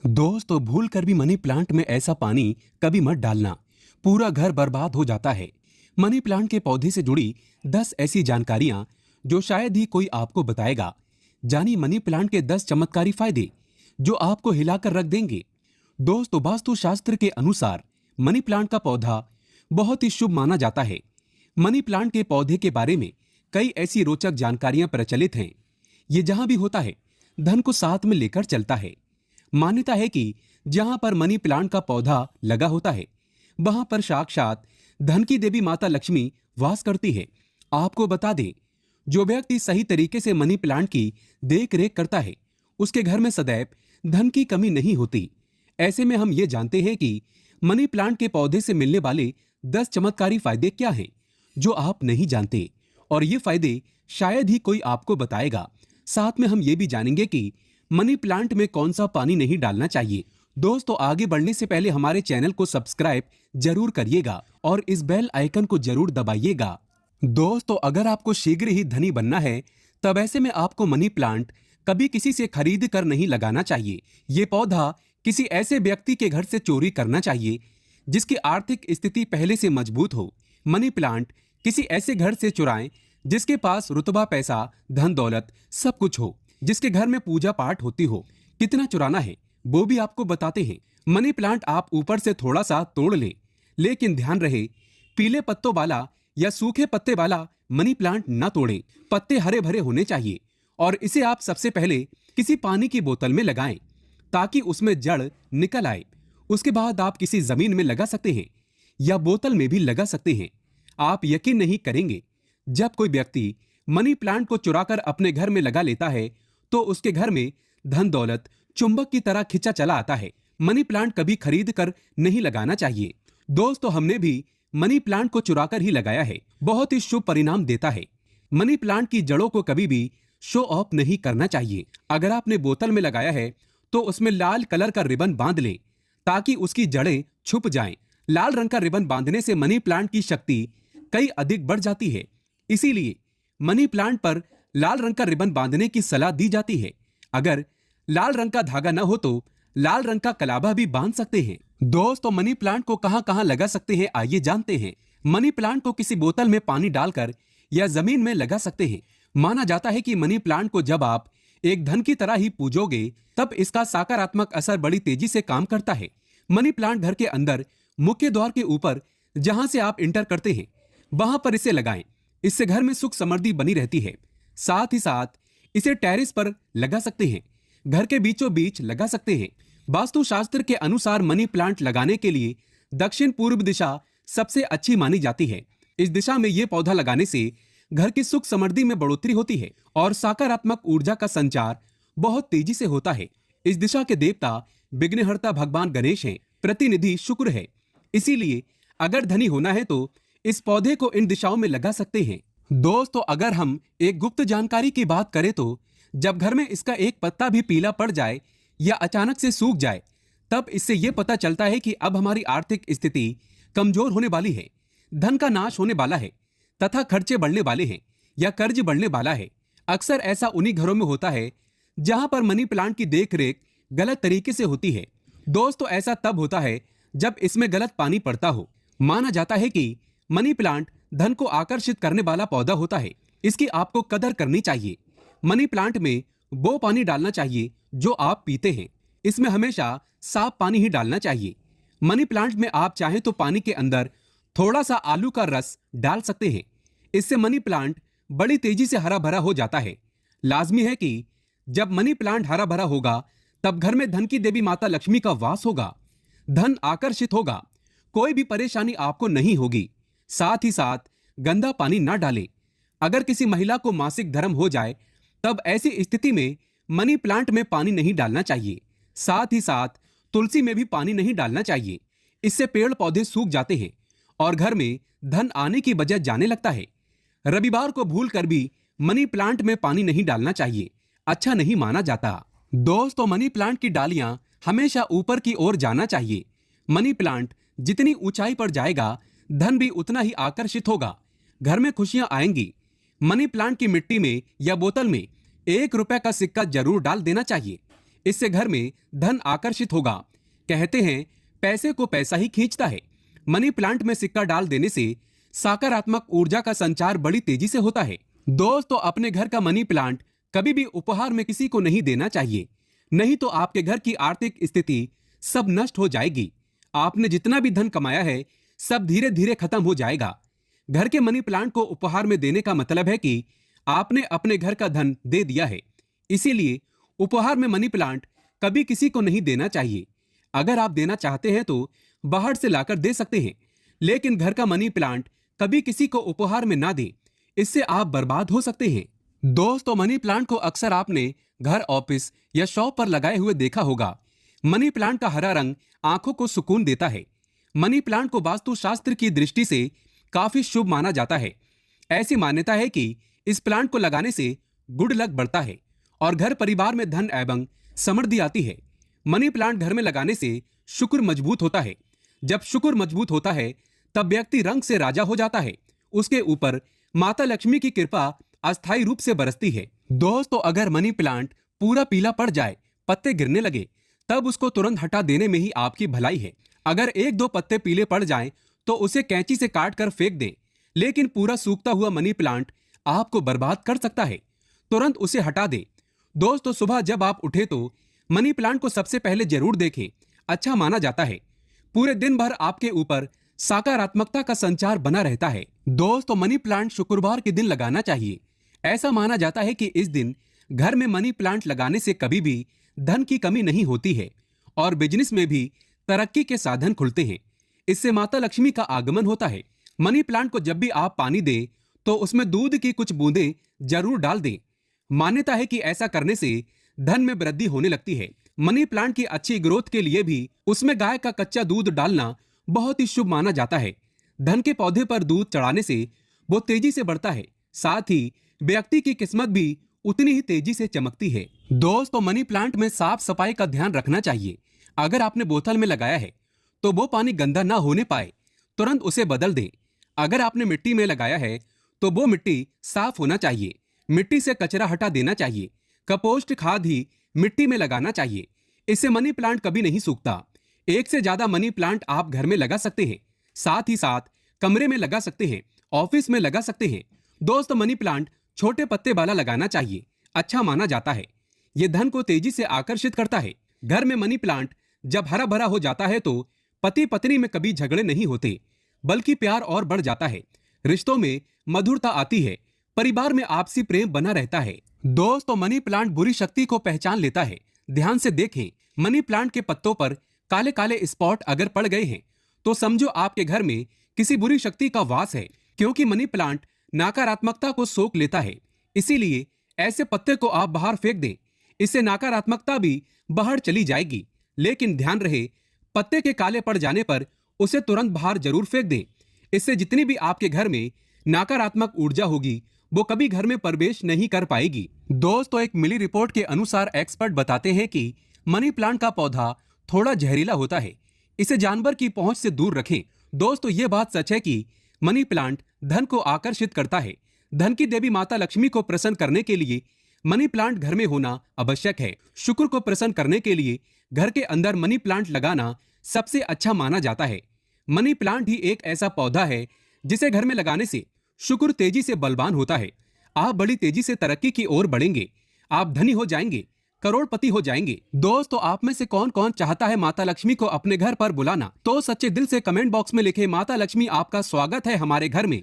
दोस्तों, भूल कर भी मनी प्लांट में ऐसा पानी कभी मत डालना। पूरा घर बर्बाद हो जाता है। मनी प्लांट के पौधे से जुड़ी 10 ऐसी जानकारियां जो शायद ही कोई आपको बताएगा। जानिए मनी प्लांट के 10 चमत्कारी फायदे जो आपको हिलाकर रख देंगे। दोस्तों, वास्तु शास्त्र के अनुसार मनी प्लांट का पौधा बहुत ही शुभ माना जाता है। मनी प्लांट के पौधे के बारे में कई ऐसी रोचक जानकारियां प्रचलित हैं। ये जहां भी होता है, धन को साथ में लेकर चलता है। मान्यता है कि जहां पर मनी प्लांट का पौधा लगा होता है, वहां पर साक्षात धन की देवी माता लक्ष्मी वास करती है। आपको बता दें, जो व्यक्ति सही तरीके से मनी प्लांट की देख रेख करता है, उसके घर में सदैव धन की कमी नहीं होती। ऐसे में हम ये जानते हैं कि मनी प्लांट के पौधे से मिलने वाले 10 चमत्कारी फायदे क्या हैं, जो आप नहीं जानते, और ये फायदे शायद ही कोई आपको बताएगा। साथ में हम ये भी जानेंगे कि मनी प्लांट में कौन सा पानी नहीं डालना चाहिए। दोस्तों, आगे बढ़ने से पहले हमारे चैनल को सब्सक्राइब जरूर करिएगा और इस बेल आइकन को जरूर दबाइएगा। दोस्तों, अगर आपको शीघ्र ही धनी बनना है, तब ऐसे में आपको मनी प्लांट कभी किसी से खरीद कर नहीं लगाना चाहिए। ये पौधा किसी ऐसे व्यक्ति के घर से चोरी करना चाहिए जिसकी आर्थिक स्थिति पहले से मजबूत हो। मनी प्लांट किसी ऐसे घर से चुराएं जिसके पास रुतबा, पैसा, धन दौलत सब कुछ हो, जिसके घर में पूजा पाठ होती हो। कितना चुराना है वो भी आपको बताते हैं। मनी प्लांट आप ऊपर से थोड़ा सा तोड़ लें, लेकिन ध्यान रहे, पीले पत्तों वाला या सूखे पत्ते वाला मनी प्लांट ना तोड़ें। पत्ते हरे भरे होने चाहिए और इसे आप सबसे पहले किसी पानी की बोतल में लगाएं ताकि उसमें जड़ निकल आए। उसके बाद आप किसी जमीन में लगा सकते हैं या बोतल में भी लगा सकते हैं। आप यकीन नहीं करेंगे, जब कोई व्यक्ति मनी प्लांट को चुराकर अपने घर में लगा लेता है तो उसके घर में धन दौलत चुंबक की तरह खिंचा चला आता है। मनी प्लांट कभी खरीद कर नहीं लगाना चाहिए। दोस्तों, हमने भी मनी प्लांट को चुराकर ही लगाया है। बहुत ही शुभ परिणाम देता है। मनी प्लांट की जड़ों को कभी भी शो ऑफ नहीं करना चाहिए। अगर आपने बोतल में लगाया है तो उसमें लाल कलर का रिबन बांध लें ताकि उसकी जड़ें छुप जाएं। लाल रंग का रिबन बांधने से मनी प्लांट की शक्ति कई अधिक बढ़ जाती है। इसीलिए मनी प्लांट पर लाल रंग का रिबन बांधने की सलाह दी जाती है। अगर लाल रंग का धागा न हो तो लाल रंग का कलावा भी बांध सकते हैं। दोस्तों, मनी प्लांट को कहां कहां लगा सकते हैं, आइए जानते हैं। मनी प्लांट को किसी बोतल में पानी डालकर या जमीन में लगा सकते हैं। माना जाता है कि मनी प्लांट को जब आप एक धन की तरह ही पूजोगे, तब इसका सकारात्मक असर बड़ी तेजी से काम करता है। मनी प्लांट घर के अंदर मुख्य द्वार के ऊपर जहां से आप इंटर करते हैं, वहां पर इसे लगाएं। इससे घर में सुख समृद्धि बनी रहती है। साथ ही साथ इसे टेरेस पर लगा सकते हैं, घर के बीचों बीच लगा सकते हैं। वास्तु शास्त्र के अनुसार मनी प्लांट लगाने के लिए दक्षिण पूर्व दिशा सबसे अच्छी मानी जाती है। इस दिशा में यह पौधा लगाने से घर की सुख समृद्धि में बढ़ोतरी होती है और सकारात्मक ऊर्जा का संचार बहुत तेजी से होता है। इस दिशा के देवता विघ्नहर्ता भगवान गणेश हैं, प्रतिनिधि शुक्र है। इसीलिए अगर धनी होना है तो इस पौधे को इन दिशाओं में लगा सकते हैं। दोस्तों, अगर हम एक गुप्त जानकारी की बात करें तो जब घर में इसका एक पत्ता भी पीला पड़ जाए या अचानक से सूख जाए, तब इससे यह पता चलता है कि अब हमारी आर्थिक स्थिति कमजोर होने वाली है, धन का नाश होने वाला है तथा खर्चे बढ़ने वाले हैं या कर्ज बढ़ने वाला है। अक्सर ऐसा उन्हीं घरों में होता है जहां पर मनी प्लांट की देखरेख गलत तरीके से होती है। दोस्तों, ऐसा तब होता है जब इसमें गलत पानी पड़ता हो। माना जाता है कि मनी प्लांट धन को आकर्षित करने वाला पौधा होता है। इसकी आपको कदर करनी चाहिए। मनी प्लांट में वो पानी डालना चाहिए जो आप पीते हैं। इसमें हमेशा साफ पानी ही डालना चाहिए। मनी प्लांट में आप चाहें तो पानी के अंदर थोड़ा सा आलू का रस डाल सकते हैं। इससे मनी प्लांट बड़ी तेजी से हरा भरा हो जाता है। लाजमी है कि जब मनी प्लांट हरा भरा होगा, तब घर में धन की देवी माता लक्ष्मी का वास होगा, धन आकर्षित होगा, कोई भी परेशानी आपको नहीं होगी। साथ ही साथ गंदा पानी ना डालें। अगर किसी महिला को मासिक धर्म हो जाए, तब ऐसी स्थिति में मनी प्लांट में पानी नहीं डालना चाहिए। साथ ही साथ तुलसी में भी पानी नहीं डालना चाहिए। इससे पेड़ पौधे सूख जाते हैं और घर में धन आने की बजाय जाने लगता है। रविवार को भूल कर भी मनी प्लांट में पानी नहीं डालना चाहिए, अच्छा नहीं माना जाता। दोस्तों, मनी प्लांट की डालियां हमेशा ऊपर की ओर जाना चाहिए। मनी प्लांट जितनी ऊंचाई पर जाएगा, धन भी उतना ही आकर्षित होगा, घर में खुशियां आएंगी। मनी प्लांट की मिट्टी में या बोतल में 1 रुपए का सिक्का जरूर डाल देना चाहिए। इससे घर में धन आकर्षित होगा। कहते हैं पैसे को पैसा ही खींचता है। मनी प्लांट में सिक्का डाल देने से सकारात्मक ऊर्जा का संचार बड़ी तेजी से होता है। दोस्तों, अपने घर का मनी प्लांट कभी भी उपहार में किसी को नहीं देना चाहिए, नहीं तो आपके घर की आर्थिक स्थिति सब नष्ट हो जाएगी। आपने जितना भी धन कमाया है सब धीरे धीरे खत्म हो जाएगा। घर के मनी प्लांट को उपहार में देने का मतलब है कि आपने अपने घर का धन दे दिया है। इसीलिए उपहार में मनी प्लांट कभी किसी को नहीं देना चाहिए। अगर आप देना चाहते हैं तो बाहर से लाकर दे सकते हैं, लेकिन घर का मनी प्लांट कभी किसी को उपहार में ना दें, इससे आप बर्बाद हो सकते हैं। दोस्तों, मनी प्लांट को अक्सर आपने घर, ऑफिस या शॉप पर लगाए हुए देखा होगा। मनी प्लांट का हरा रंग आंखों को सुकून देता है। मनी प्लांट को वास्तुशास्त्र की दृष्टि से काफी शुभ माना जाता है। ऐसी मान्यता है कि इस प्लांट को लगाने से गुड लक बढ़ता है और घर परिवार में धन एवं समृद्धि आती है। मनी प्लांट घर में लगाने से शुक्र मजबूत होता है। जब शुक्र मजबूत होता है तब व्यक्ति रंग से राजा हो जाता है। उसके ऊपर माता लक्ष्मी की कृपा अस्थायी रूप से बरसती है। दोस्तों, अगर मनी प्लांट पूरा पीला पड़ जाए, पत्ते गिरने लगे, तब उसको तुरंत हटा देने में ही आपकी भलाई है। अगर एक दो पत्ते पीले पड़ जाएं तो उसे कैंची से काट कर फेंक दें, लेकिन पूरा सूखता हुआ मनी प्लांट आपको बर्बाद कर सकता है। तुरंत उसे हटा दें। दोस्तों, सुबह जब आप उठे तो मनी प्लांट को सबसे पहले जरूर देखें। अच्छा माना जाता है। पूरे दिन भर आपके ऊपर सकारात्मकता का संचार बना रहता है। दोस्तों, मनी प्लांट शुक्रवार के दिन लगाना चाहिए। ऐसा माना जाता है कि इस दिन घर में मनी प्लांट लगाने से कभी भी धन की कमी नहीं होती है और बिजनेस में भी तरक्की के साधन खुलते हैं। इससे माता लक्ष्मी का आगमन होता है। मनी प्लांट को जब भी आप पानी दें तो उसमें दूध की कुछ बूंदें जरूर डाल दें। मान्यता है कि ऐसा करने से धन में वृद्धि होने लगती है। मनी प्लांट की अच्छी ग्रोथ के लिए भी उसमें गाय का कच्चा दूध डालना बहुत ही शुभ माना जाता है। धन के पौधे पर दूध चढ़ाने से वो तेजी से बढ़ता है, साथ ही व्यक्ति की किस्मत भी उतनी ही तेजी से चमकती है। दोस्तों, मनी प्लांट में साफ सफाई का ध्यान रखना चाहिए। अगर आपने बोतल में लगाया है तो वो पानी गंदा ना होने पाए, तुरंत उसे बदल दें। अगर आपने मिट्टी में लगाया है तो वो मिट्टी साफ होना चाहिए। मिट्टी से कचरा हटा देना चाहिए। कंपोस्ट खाद ही मिट्टी में लगाना चाहिए। इससे मनी प्लांट कभी नहीं सूखता। एक से ज्यादा मनी प्लांट आप घर में लगा सकते हैं, साथ ही साथ कमरे में लगा सकते हैं, ऑफिस में लगा सकते हैं। दोस्त, मनी प्लांट छोटे पत्ते वाला लगाना चाहिए। अच्छा माना जाता है। यह धन को तेजी से आकर्षित करता है। घर में मनी प्लांट जब हरा भरा हो जाता है तो पति पत्नी में कभी झगड़े नहीं होते, बल्कि प्यार और बढ़ जाता है। रिश्तों में मधुरता आती है। परिवार में आपसी प्रेम बना रहता है। दोस्तों, मनी प्लांट बुरी शक्ति को पहचान लेता है। ध्यान से देखें, मनी प्लांट के पत्तों पर काले काले स्पॉट अगर पड़ गए हैं तो समझो आपके घर में किसी बुरी शक्ति का वास है, क्योंकि मनी प्लांट नकारात्मकता को सोख लेता है। इसीलिए ऐसे पत्ते को आप बाहर फेंक दें। इससे नकारात्मकता भी बाहर चली जाएगी। लेकिन ध्यान रहे, पत्ते के काले पड़ जाने पर उसे तुरंत बाहर जरूर फेंक दें। इससे जितनी भी आपके घर में नकारात्मक ऊर्जा होगी वो कभी घर में प्रवेश नहीं कर पाएगी। दोस्तों, एक मिली रिपोर्ट के अनुसार एक्सपर्ट बताते हैं कि मनी प्लांट का पौधा थोड़ा जहरीला होता है। इसे जानवर की पहुंच से दूर रखें। दोस्तों, ये बात सच है कि मनी प्लांट धन को आकर्षित करता है। धन की देवी माता लक्ष्मी को प्रसन्न करने के लिए मनी प्लांट घर में होना आवश्यक है। शुक्र को प्रसन्न करने के लिए घर के अंदर मनी प्लांट लगाना सबसे अच्छा माना जाता है। मनी प्लांट ही एक ऐसा पौधा है जिसे घर में लगाने से शुक्र तेजी से बलवान होता है। आप बड़ी तेजी से तरक्की की ओर बढ़ेंगे। आप धनी हो जाएंगे, करोड़पति हो जाएंगे। दोस्तों, आप में से कौन कौन चाहता है माता लक्ष्मी को अपने घर पर बुलाना? तो सच्चे दिल से कमेंट बॉक्स में लिखे, माता लक्ष्मी आपका स्वागत है हमारे घर में।